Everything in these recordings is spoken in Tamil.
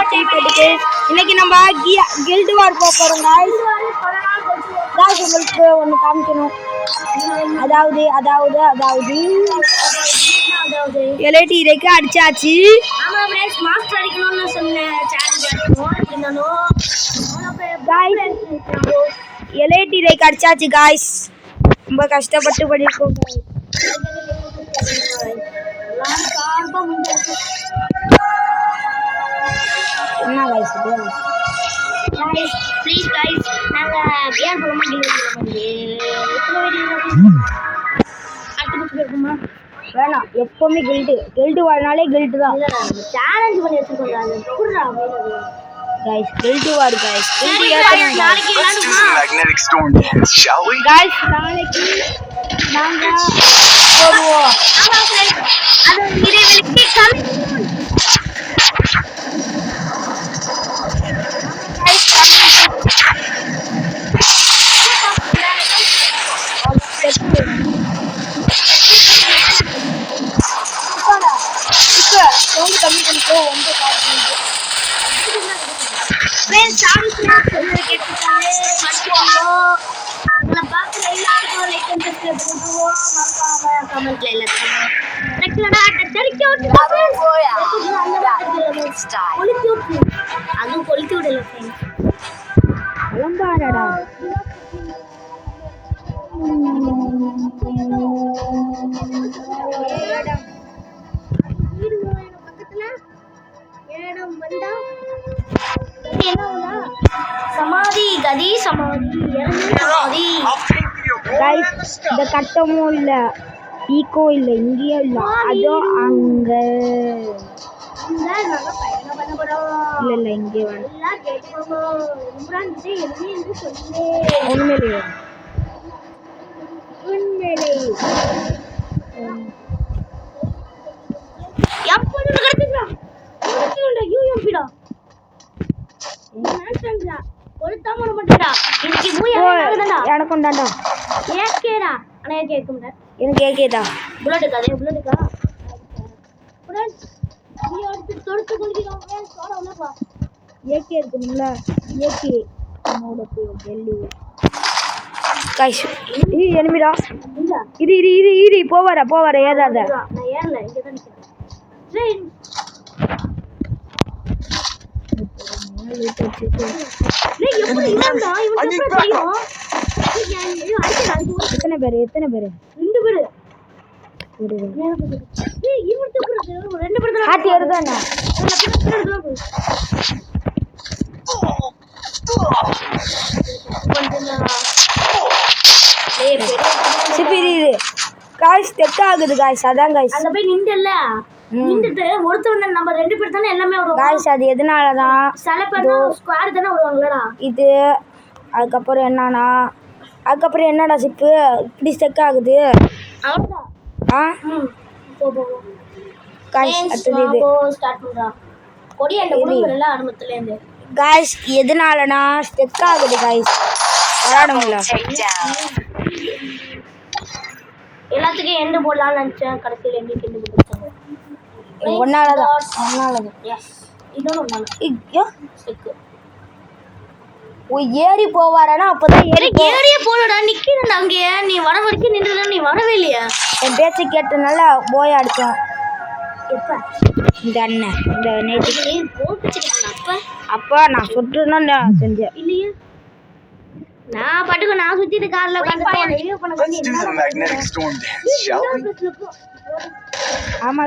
இன்னைக்கு நம்ம கில்டு வார் போறோம் गाइस உங்களுக்கு ஒன்னு காமிக்கணும். அதாவது எலடி ரேக்க அடிச்சாச்சு. ஆமா फ्रेंड्स மாஸ்டர் அடிக்கணும்னு சொன்ன சேலஞ்ச் பண்ணனும். गाइस எலடி ரேக்க அடிச்சாச்சு गाइस. ரொம்ப கஷ்டப்பட்டு பண்ணிருக்கோம் गाइस. எல்லாம் கார்பா முடிஞ்சு. என்ன गाइस இது? गाइस ப்ளீஸ் गाइस நாங்க பியர் போறோமா வேணாம் எப்பவுமே கில்டு வார்னாலே கில்டு தான். சேலஞ்ச் பண்ணி வச்சிருக்கோம் அது புடுறா गाइस கில்டு வார் गाइस கில்டு நாளைக்கு magnetic storm dance, shall we? Guys நாளைக்கு நாங்க போவோம். ஆமா फ्रेंड्स அது இடைவெளிக்கு கம்மி फ्रेंड्स சாரி சொல்லுங்க கேட்டுட்டாலே மறக்காம உங்களை பார்க்குற எல்லாத்துக்கும் லைக் அண்ட் சப்ஸ்கிரைப் பண்ணுவோம். மறக்காம கமெண்ட்ல எல்லாத்துக்கும் ரெக்லடா டெரிக்கோ போயா கொளுத்தி விட்டு அது கொளுத்தி விடல फ्रेंड्स அலம்பாரடா சமாதி கதி சமாதி சமாதி गाइस இந்த கட்டமும் இல்ல ஈக்கோ இல்ல இங்கேயே இல்ல அதோ அங்க நாங்க பயணம் பண்ண போறோம். இல்ல இங்கே வந்து எல்லாம் கேட்கோங்க இம்ரான் விஜய் எழுதி என்று சொல்லுங்க. உண்மையிலேயே எப்போது கடத்துறா கடத்துறா யூஎம்பிடா நான்டா கொளுத்தாம விட மாட்டேடா இன்னைக்கு மூயா ஆகுதுடா எனக்கும் தான்டா ஏகேடா انا கேக்கும்டா எனக்கு ஏகேடா புல்லட்டுக்கா फ्रेंड्स நீ அடுத்து தொடுத்து குளிக்கிறோம் சோடா உள்ளப்பா ஏகே இருக்கும்ல ஏகே மோட போய் டெல்லி गाइस இது எனிமிடா இங்க இரு போவார ஏறாத நான் ஏறல இங்க தான் நிக்கிறேன் ட்ரெயின் டேய் எப்படி இவன்டா இவன் எப்படி தெரியும் எத்தனை பேர் ரெண்டு பேரு டேய் இவன் தூக்குறது ரெண்டு பேர் தான் ஹார்ட் ஏறுதானே गाइस டெக் ஆகுது गाइस அதான் गाइस அங்க போய் நின்னுட்டு ஒருத்தவங்க நம்ம ரெண்டு பேர் தான எல்லாமே வருவோம் गाइस அது எதனால தான் சில பேர் தான் ஸ்குவாட் தான வருவாங்கடா இது அதுக்கப்புறம் என்னடா சிப்பு இப்படி ஸ்டெக் ஆகுது அவ்வளவுதான் போ गाइस அடுத்து இது ஸ்டார்ட் பண்றா கொடி அந்த குடுங்கறல ஆரம்பத்துல இருந்து गाइस எதனாலனா ஸ்டெக் ஆகுது गाइस விளையாட முடியல எல்லாத்துக்கும் எண்ட் போடலாம்னு நினைச்சேன் கடைசில எங்களுக்கு எண்ட் போட்டாங்க ஒன்னாலதான் எஸ் இதோட ஒன்னால ஐயோ ஸ்டெக் ஏறி போவாரனா அப்பதான் ஏறியே போலடா நிக்கிறேன் அங்க நீ வர வரைக்கும் நின்றல நீ வரவே இல்லையா என் பேச்சை கேட்டனால போய் அடிச்சோம் எப்ப இந்த அண்ணன் இந்த நேத்து நீ போட்டுச்சிட்டேன் அப்ப நான் சுட்டுனா செஞ்சேன் இல்லையா நான் பாட்டுக்கு நான் சுத்திட்டு கார்ல உட்கார்ந்து ரிவ்யூ பண்ண Let's do the magnetic storm dance, shall we? ஆமா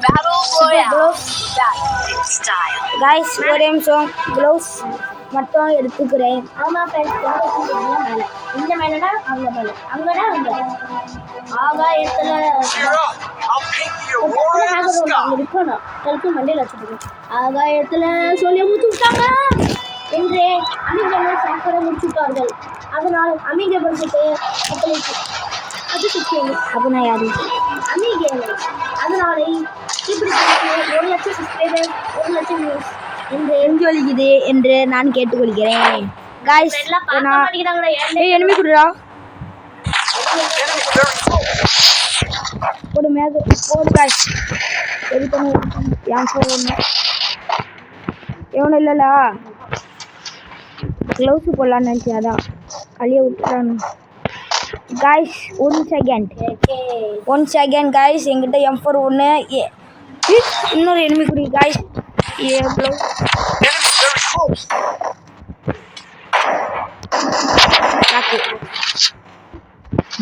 Battle Royale. Style. Guys, what am song? Gloves. மட்டும் எடுத்துக்கிறேன். ஆமா ஃப்ரெண்ட்ஸ், மேலே இந்த மேலடா அங்க மேலே அங்கடா அங்க ஆகாயத்துல I'll paint the aurora in the sky. இருக்கணும் கழுத்து மண்டையில் வச்சுருக்கோம். ஆகாயத்துல சொல்லி முடிச்சு விட்டாங்க என்று அமிகபல் சாக்கடை முடிச்சுட்டார்கள். அதனால் அமிகபல் கிட்டே அது சுற்றியது. அப்போ நான் யாரு? அமிகேலை அதனாலே இப்படி 1,00,000 சப்ஸ்கிரைபர் 1,00,000 வியூஸ் என்று எஞ்சொலிக்குது என்று நான் கேட்டுக்கொள்கிறேன். காய்ஸ் எல்லாம் பார்க்க நான் மாட்டேங்கிறாங்களே. எனிமி குடுறா Enemy very close. போடு மேக போடு காய்ஸ் எடுக்கணும் ஏன் போடணும் எவனும் இல்லைல்ல க்ளவுஸு போடலான்னு நினச்சேன் அதான் கழிய விட்டுறானு. காய்ஸ் 1 செகண்ட் காய்ஸ் என்கிட்ட M4 ஒன்று இன்னொரு எனிமி குடி guys gloves Enemy very close.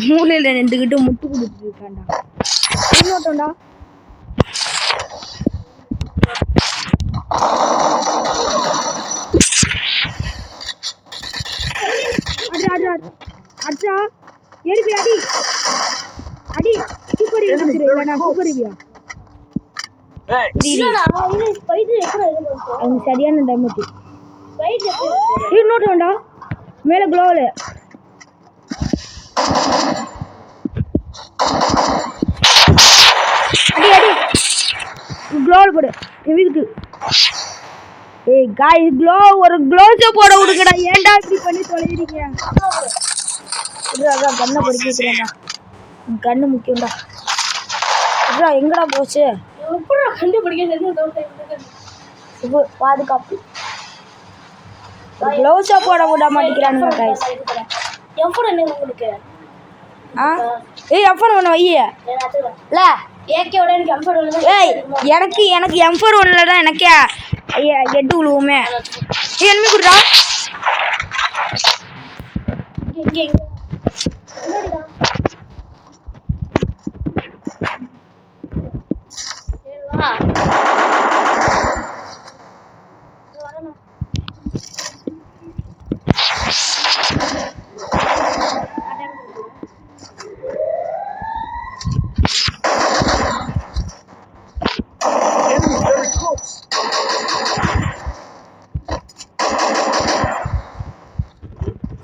மூலையில் நின்றுக்கிட்டு முட்டு கொடுத்துட்டு இருக்காண்டா இன்னொட்டோண்டா அட்ரா எடுப்பி அடி அடி சூப்பர் சூப்பர் Thanks. அவங்க சரியான டேமேஜ் இன்னொட்டோண்டா மேலே க்ளோவில் அடி அடி க்ளோவில் போடு எவிக்கிட்டு ஏய் காய்ஸ் ஒரு க்ளோஸை போட விடுங்கடா ஏன்டா இப்படி பண்ணி தொலைகிறீங்க அதான் கண்ணை படிக்க வைக்கிறேன்டா கண்ணு முக்கியம்டா இதா எங்கடா போச்சு பாதுகாப்பு க்ளோஸை போட விட மாட்டேங்கிறானுங்க காய்ஸ் உங்களுக்கு ஏய் M4 ஒன்று வைய இல்லை ஏகேவோட எனக்கு M4 ஏய் எனக்கு M4 ஒன்றில் தான் எனக்கே எட்டு விழுவுமே எனிமி கொடுறா இங்கே Enemy very close.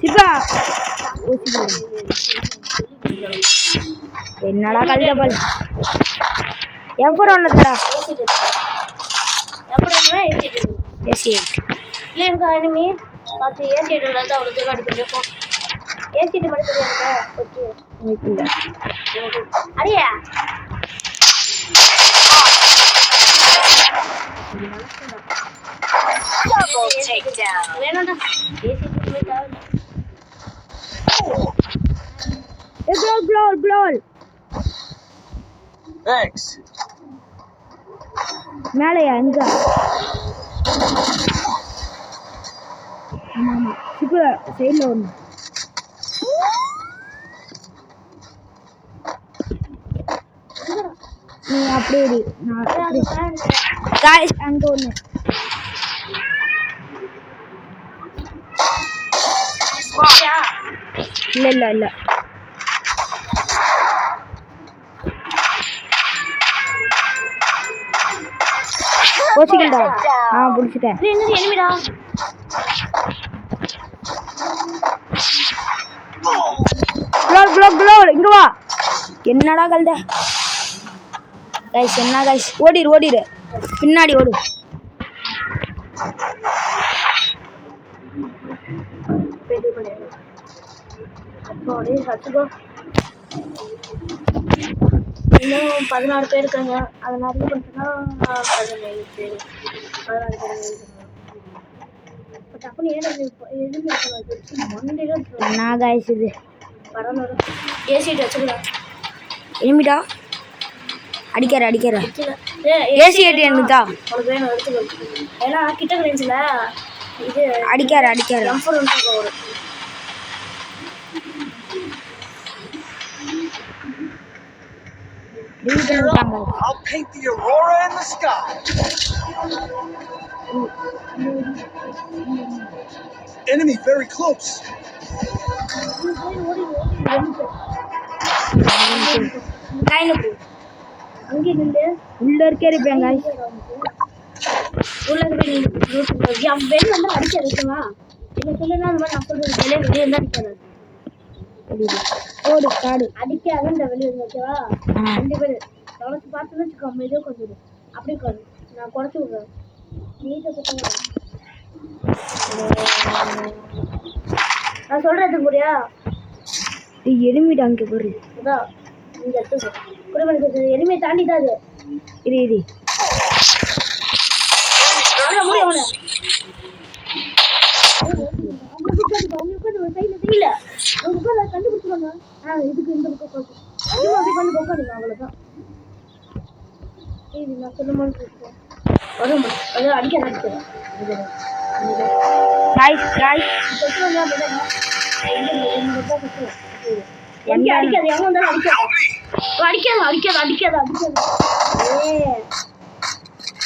சிப்பா என்னடா கழுதப்பல் M4 ஒன்று தரா ஏசி இல்லை எனக்கு அனிமே பார்த்து ஏசி தான் அவ்வளோ தூரம் அடிப்போம். ஏசி மட்டும் ஓகே அடியா வேணாண்டா ஏசி க்ளோல் Thanks. மேலையா எங்க ஆமாம் சிப்பு சைடில் ஒன்று நீ அப்படியே இரு. நான் காய்ஸ் அங்கே ஒன்று இல்லை போச்சுக்கிட்டா பிடிச்சிட்டேன் எனிமிடா க்ளோல் இங்க வா என்னடா கழுத கைஸ் என்ன கைஸ் ஓடிரு பின்னாடி ஓடு இன்னும் 16 பேர் இருக்காங்க. அதை நிறைய பண்ணிட்டுனா 17 பேர் 16 பேர் பட் அப்போ என்ன கைஸ் இது பரவாயில்ல ஏசிட்டு வச்சுக்கலாம் எனிமிடா அடிக்கிற ஏசி ஏடி என்னதா உனக்கு வேணும் எடுத்துக்கோ. ஏன்னா கிட்ட ரேஞ்சில் இது அடிக்கிற M4 வரும். I'll paint the aurora in the sky. Enemy very close. கையில போ அங்கே நின்று உள்ள இருக்கே இருப்பேன் guys. உள்ள வெளியே வந்து அடிக்க வைக்கவா நீங்க சொல்லுங்க அந்த மாதிரி நான் சொல்றது வெளியே வந்து அடிக்காது ஓடு காடு அடிக்காத இந்த வெளியே வந்து ஓகேவா 2 பேர் கவனிச்சு பார்த்துன்னு வச்சுக்கோ அமைதியா கொஞ்சம் அப்படி உட்காரு நான் குறைச்சி விடுறேன் நீட்டை பற்றி நான் சொல்றதுக்கு புரியா எருமிடா அங்கே போரு அதான் இந்த இடத்துக்கு குடும்பத்துக்கு எருமையை தாண்டி தான் அது இரு இரு கண்டுபிடிச்சிருவாங்க இதுக்கு இந்த பக்கம் அப்படி பண்ணி உட்காந்துங்க அவ்வளவுதான் நான் சொல்ல மாதிரி வரும் அது அடிக்க அடிக்கிறேன் guys அடிக்காது எவன் வந்தாலும் அடிக்காது அடிக்காது அடிக்காது அடிக்காது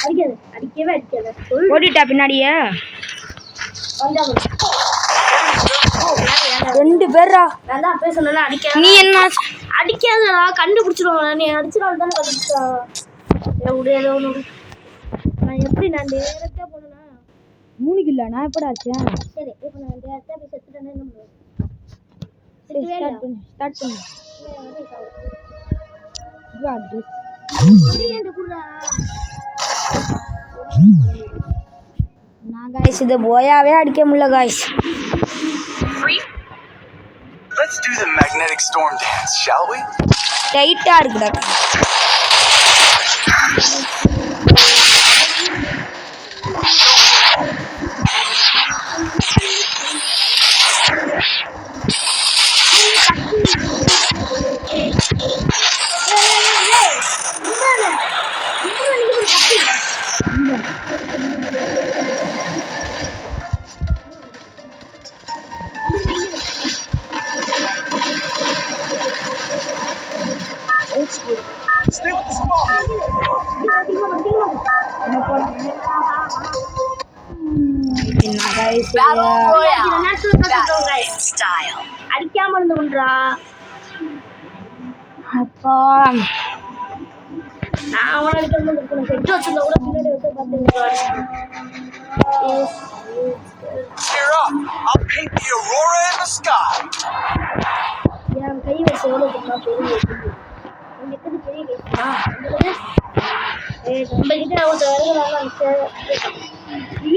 அடிக்காது அடிக்கவே அடிக்காது ஓடிட்டா பின்னாடியே வந்தாங்க 2 பேரா நான் தான் அப்பவே சொன்னேன் அடிக்காது நீ என்ன அடிக்காதடா கண்டுபிடிச்சிருவாங்க நீ அடிச்சிடால தானே கண்டுபிடிச்சா ஏதோ ஒன்று நான் எப்படி நான் டேரக்டா போனேன்னா 3 கிலோ நான் எப்படா ஆச்சேன் சரி இப்போ நான் டேரக்டா போய் செத்துட்டேன்னா என்ன பண்ணுவேன் ஸ்டார்ட் பண்ணு வா ட்ரெஸ் நான் गाइस இத போயாவே அடிக்க முடியல guys Let's do the magnetic storm dance, shall we? டைட்டா இருக்குடா Stay with the spot. என்ன गाइस அடிக்காம இருந்துன்றா அப்பா நான் அவன அடிக்காம இருக்கணும் செட் வச்சிருந்தா கூட பின்னாடி வந்து பாத்துங்க Cheer up. I'll paint the aurora in the sky. என் கை வச்சு எவ்வளவு பெரிய உங்களுக்கு பெரிய கேஸ்மா நம்ம கிட்ட ஒரு வேலை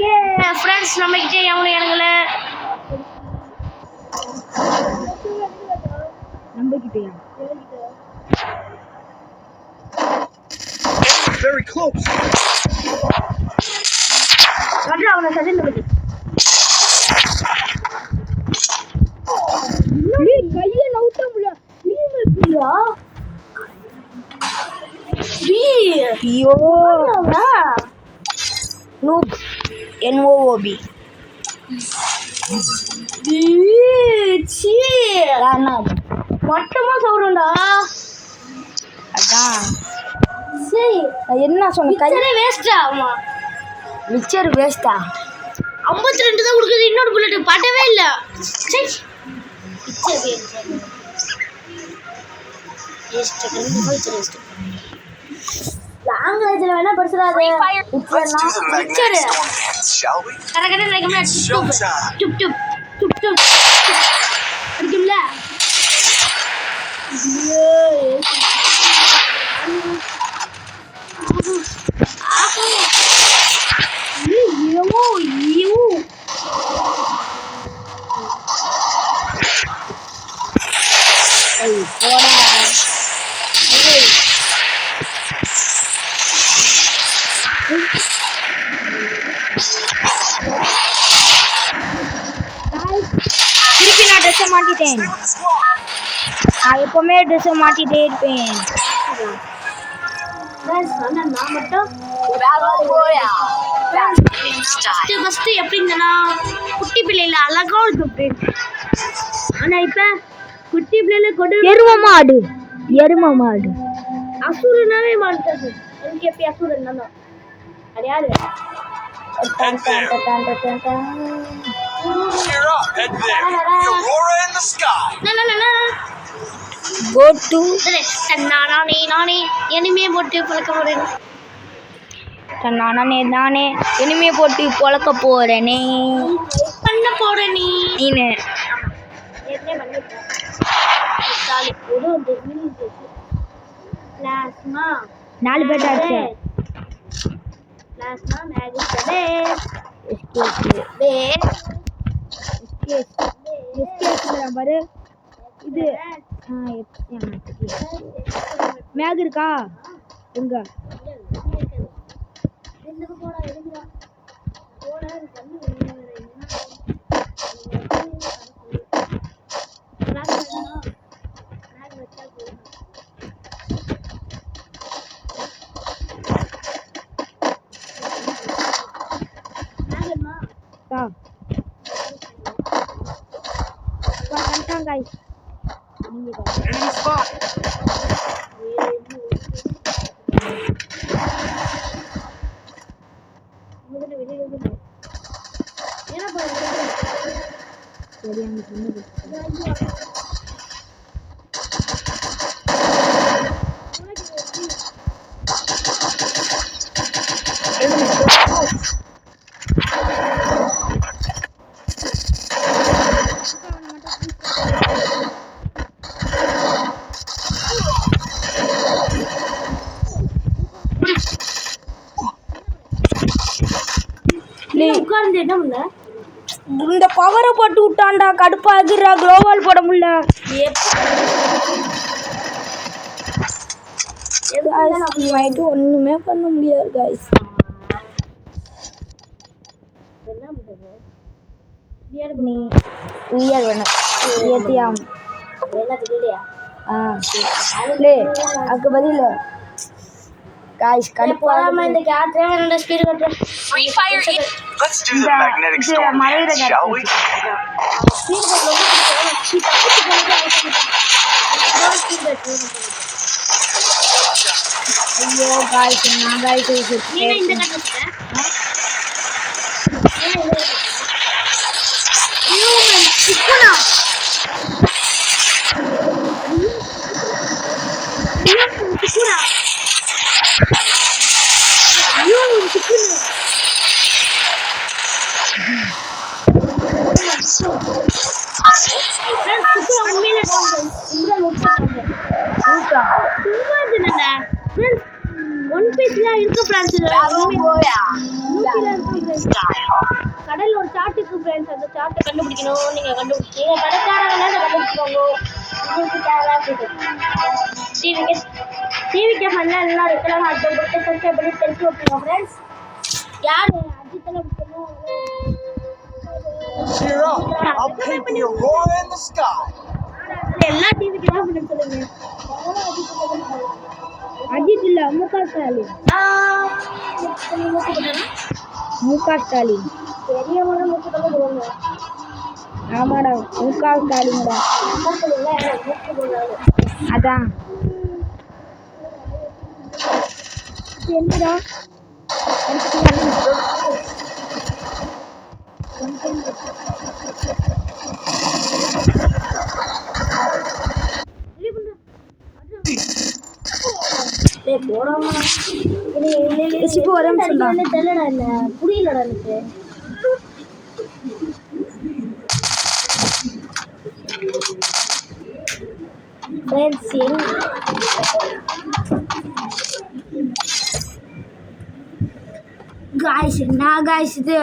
ஏ ஃப்ரெண்ட்ஸ் நம்ம கிட்ட எவனும் இறங்கல நம்பிக்கிட்டியா Very close. வர்ற அவனை சரி நம்பி நீ கைய நவுத்த முடியல நீ இருக்கியா ஐயோ நூப் NOOB மட்டமா சொல்றேன்டா அதான் சரி நான் என்ன சொன்னேன் கை வேஸ்டா ஆமா மிச்சர் வேஸ்டா 52 தான் கொடுக்குது இன்னொரு புல்லட் பட்டவே இல்ல சரி லாங்குவேஜ்ல வேணா படிச்சறாதே Let's do the magnetic storm dance, shall we? கரெக்ட்டா லைக் Showtime. டுப் டுப் டுப் டுப் அடிக்கும்ல திருப்பி நான் ட்ரெஸ்ஸை மாட்டிட்டேன் Stay with the squad. நான் எப்பவுமே ட்ரெஸ்ஸை மாட்டிட்டே இருப்பேன் நான் மட்டும் ஃபர்ஸ்ட் எப்படி இருந்தனா குட்டி பிள்ளைல அழகா இருக்கும் ஆனா இப்ப குட்டி பிள்ளைல கொடு எரும மாடு அசுரனாவே மாட்டாது எனக்கு எப்படி அசுரன் தானே அது யாரு And there. Cheer up, head there. The Aurora in the sky. Go to நானே இனிமே போட்டு பழக்க போறேன். நானே இனிமே போட்டு பொழக்க போறேனே பண்ண போறேன் நீனு. ஏற்கனவே பண்ணிட்டேன். ஒரு வந்து பிளாஸ்மா 4 பேர் ஆச்சு. பிளாஸ்மா மேஜிக் கடே பாரு இது மேக் இருக்கா எங்க guys. Enemy spot. உட்கார்ந்து என்ன பண்ண? இந்த பவரை போட்டு விட்டான்டா, கடுப்பாகுறா. குளோவால் போட முடியல. ஒண்ணுமே பண்ண முடியாது guys. நீ உயர் வேணும் ஏத்தியாம் அதுக்கு பதில் guys கடுப்பாம இந்த கேட்ரே என்னோட speed கட்டறேன். Free fire. Let's do the magnetic storm dance, shall we? ஐயோ guys நான் guys நீங்க இந்த கட்டறேன். ஹியூமன் சிக்குனா கடையில் ஒரு சாட்டுக்கு ஃப்ரெண்ட்ஸ், அந்த சாட்டை கண்டுபிடிக்கணும். நீங்க கண்டுபிடிச்சீங்க கடைக்காரங்க கண்டுபிடிச்சிக்கோங்க. உங்களுக்கு தேவை டிவிக்கு பண்ண எல்லாம் இருக்கலாம். அதை பற்றி சப்ஸ்கிரைப் பண்ணி தெரிஞ்சு வைப்போம் ஃப்ரெண்ட்ஸ். யார் அஜித்தில் Cheer up. I'll paint the Aurora in the sky. எல்லா டிவிக்கு தான் பண்ண சொல்லுங்க. அஜித் இல்ல முக ஸ்டாலின். முக ஸ்டாலின் பெரியவங்க முக்கியமாக சொல்லுவாங்க. ஆமாடா முக ஸ்டாலின்டா. அதான் என்னடா புரியலடா எனக்கு. guys என்ன guys இது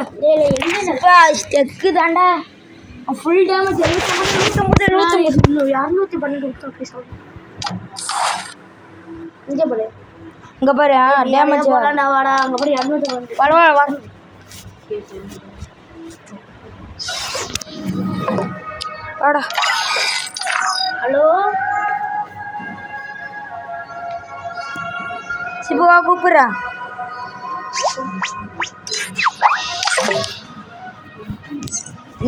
ஸ்டெக்கு தாண்டா ஃபுல் டேமேஜ் 212 இங்க பாரு இங்க பாரு டேமேஜ் போறானே வாடா அங்க பாரு 212 பரவாயில்லை வா வாடா. ஹலோ சிபுவா கூப்பிடுறா.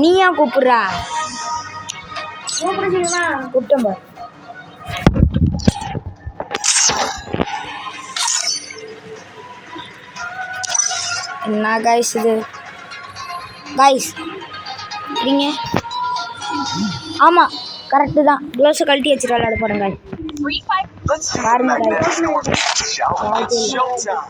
நீயா கூப்பிடுறா? கூப்பிடுறீங்களா? கூப்பிட்டேன் பாரு. என்ன கைஸ் இது கைஸ் சரிங்க. ஆமாம் கரெக்டு தான். க்ளோஸை கழட்டி வச்சுட்டு விளையாட போகிறேன் guys. Let's take பாருங்க it back guys. to the start, shall we? It's showtime.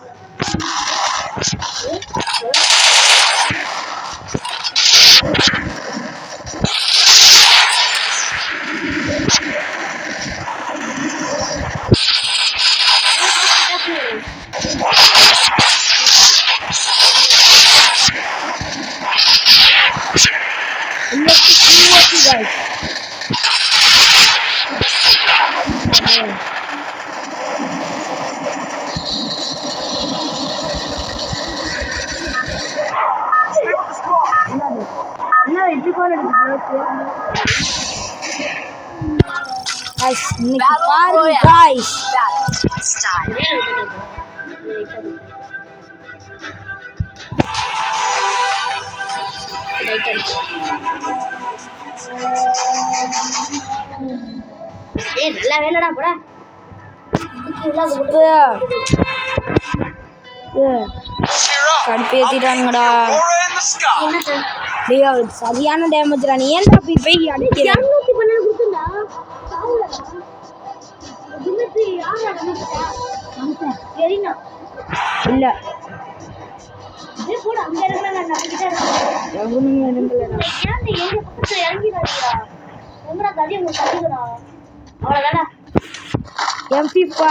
guys. Guys, இன்னைக்கு பாருங்க guys. ஏய் நல்ல வேலைடா போடா. கடுப்பு ஏத்திட்டானுங்கடா. Aurora in the sky. என்னது? டேய் அவளுக்கு சரியான டேமேஜ்டா. நீ ஏன்டா போய் அடிக்கிற? 212 குத்துடா. சாவுடா. திமித்து யாரா நமக்குடா? நமக்கு. சரினா. இல்ல ஏ போட அங்க இருக்கற நான் நம்பிட்டே இருக்கேன். எவனுமே இறங்கலடா. ஏன் நீ எங்க பக்கத்துல இறங்கிடாதீடா. உங்கடா கதி உங்க கதிடா. அவ்வளவுதானா? MP5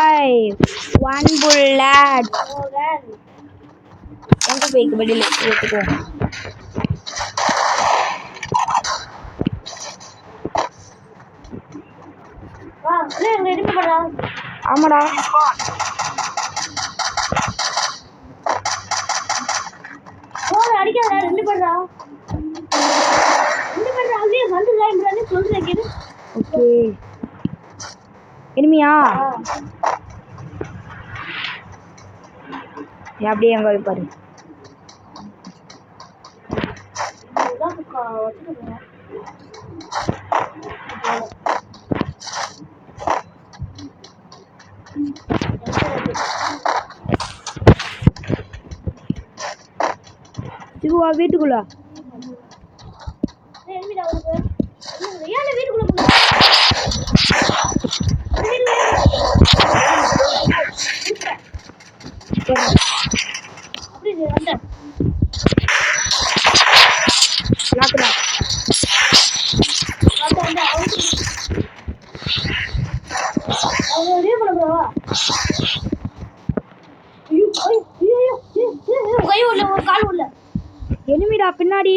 1 bullet. ஓகன். MP5க்கு பதில் எடுத்துக்கோ. வா, நீ எங்க எடுக்க போறா? ஆமாடா. போற அடிக்காதடா ரெண்டு பேரா. ரெண்டு பேரா அப்படியே வந்து லைன்ல சொல்றேன் கேடு. ஓகே. எனிமியா? அப்படியே எங்க போய் பாரு. இதான் வச்சுக்கோங்க. சிவா வீட்டுக்குள்ள. எனிமிடா உனக்கு. ஏன் வீட்டுக்குள்ள போற? அப்படி வந்து லாக்குடா. வந்து அவங்க ரீ பண்ண போறவா? ஐயோ கை உள்ள ஒரு கால் உள்ள. எனிமிடா பின்னாடி.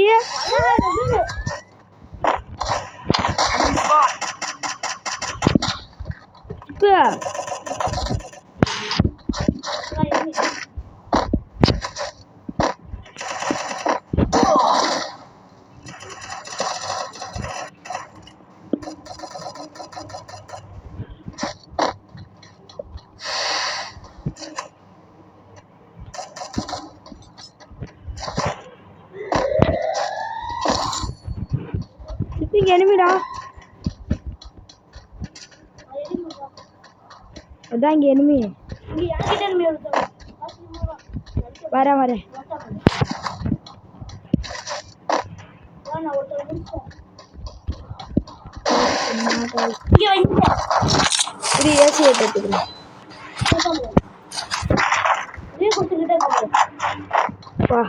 இப்ப எனிமிடா. அதான் இங்க எனிமி. இங்க யார்கிட்ட enemy வருது? வரேன் வரேன். நான் ஒருத்தர் முடிச்சேன். இங்க வைங்க. இது ஏசி எடுத்துக்கிறேன். ரீ கொடுத்துக்கிட்டே போங்க. வா.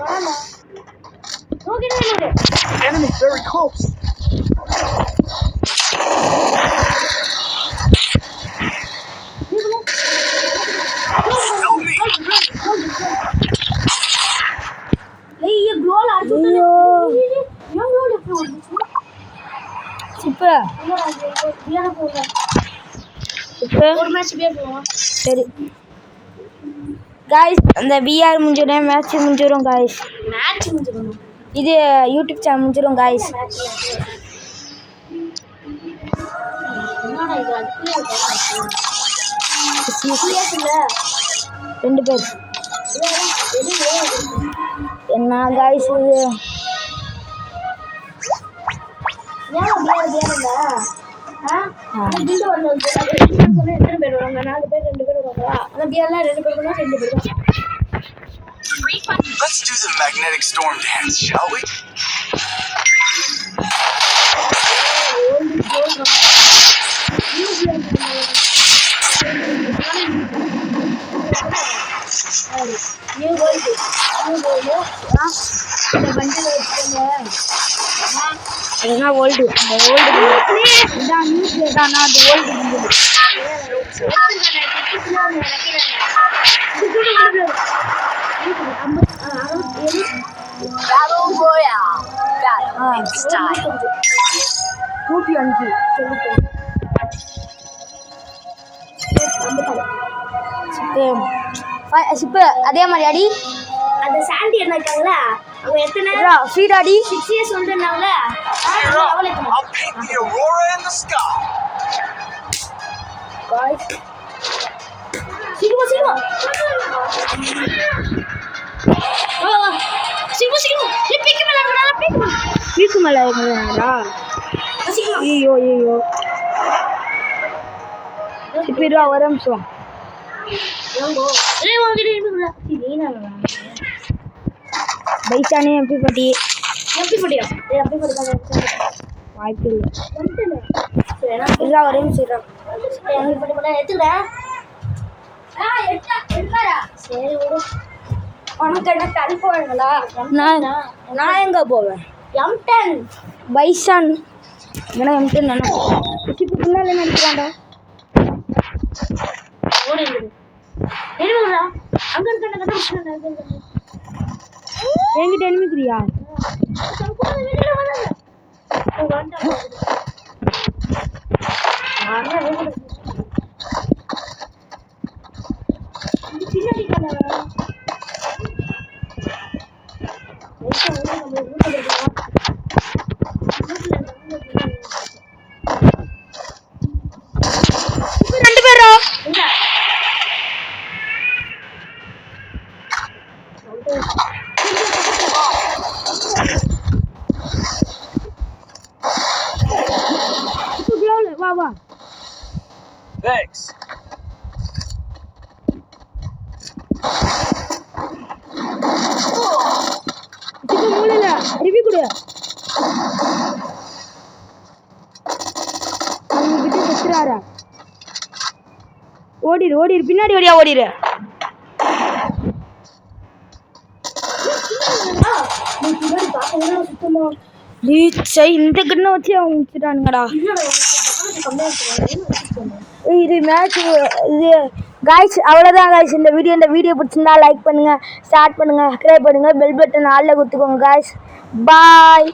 வாமா. ஓகே நில்லு. Enemy's very close. Help me. ஏய் ये கோல் அடிச்சுட்டே. ஏன் கோல் இப்படி ஓடுச்சு? இப்ப பியானோ போங்க. இப்ப ஒரு மேட்ச் பியா போவோம். சரி गाइस அந்த VR முடிஞ்சிரும் மேட்ச் முடிஞ்சிரும் गाइस. மேட்ச் முடிஞ்சிரும். இது யூடியூப் சேனல் முடிஞ்சிரும் गाइस. என்னடா இது அதுக்குள்ள இல்ல. ரெண்டு பேர். என்ன गाइस இது? ஏன் பியானோடா? அந்த பில்ட் வந்து சொன்னா எத்தனை பேர் வராங்க? 4 பேர் 2 பேர் வராங்களா? அந்த பியால 2 பேர் வந்தா 2 பேர் தான். Let's do the magnetic storm dance, shall we? New world இந்த பண்டில் வச்சுக்கோங்க. அதுதான் ஓல்டு. அந்த ஓல்டு இதான் நியூஸ்ல தானா அந்த old Battle Royale. Battle style. 105 chip அதே மாதிரி அடி. அந்த சாண்டி என்ன இருக்காங்களா அவங்க எத்தனை ஃபீட் அடி 6 years வந்துருந்தாங்களா Cheer up. I'll paint the aurora in the sky. சீக்கிரம் சீக்கிரம் சீக்கிரம் சீக்கிரம் பீக்கு மேல இருக்கடா பீக்கு மேல இருக்கடா. சீக்கிரம் ஐயோ ஐயோ இப்போ இருவா ஒரு நிமிஷம். ஏய் வாங்கிட்டு இருக்கடா நீனா பைசானே எம்பி பட்டி எப்படி படியா எப்படி படிக்காத வாய்ப்பு இல்லை. சரி இருவா ஒரு நிமிஷம் இருவா. எப்படி படிப்படா எடுத்துடா எடுத்தாரா சரி விடு உனக்கு என்ன கல் போடுங்களா நான் எங்க போவேன்? M10 பைசான் ஏன்னா எம்டி நினைப்பேன். இப்போ பின்னால நினைக்கிறாண்டா. ஓடுங்க என்னடா அங்க இருக்க கட்ட விஷயம் என்கிட்ட எனிமிக்கிறியா? ரெண்டு பேரா? வா வா. Thanks. இப்போ மூளையில ரிவ்யூ கொடு. அவங்க கிட்ட செத்துறாரா? ஓடிரு ஓடிரு பின்னாடி ஓடியா ஓடிரு. இந்த கண்ணை வச்சு அவங்க முடிச்சுட்டானுங்கடா. இது மேட்ச் இது காய்ஸ் அவ்வளோதான் காய்ஸ். இந்த வீடியோ பிடிச்சிருந்தா லைக் பண்ணுங்கள், ஷேர் பண்ணுங்கள், சப்ஸ்கிரைப் பண்ணுங்கள், பெல் பட்டன் ஆளில் கொடுத்துக்கோங்க காய்ஸ். பாய்.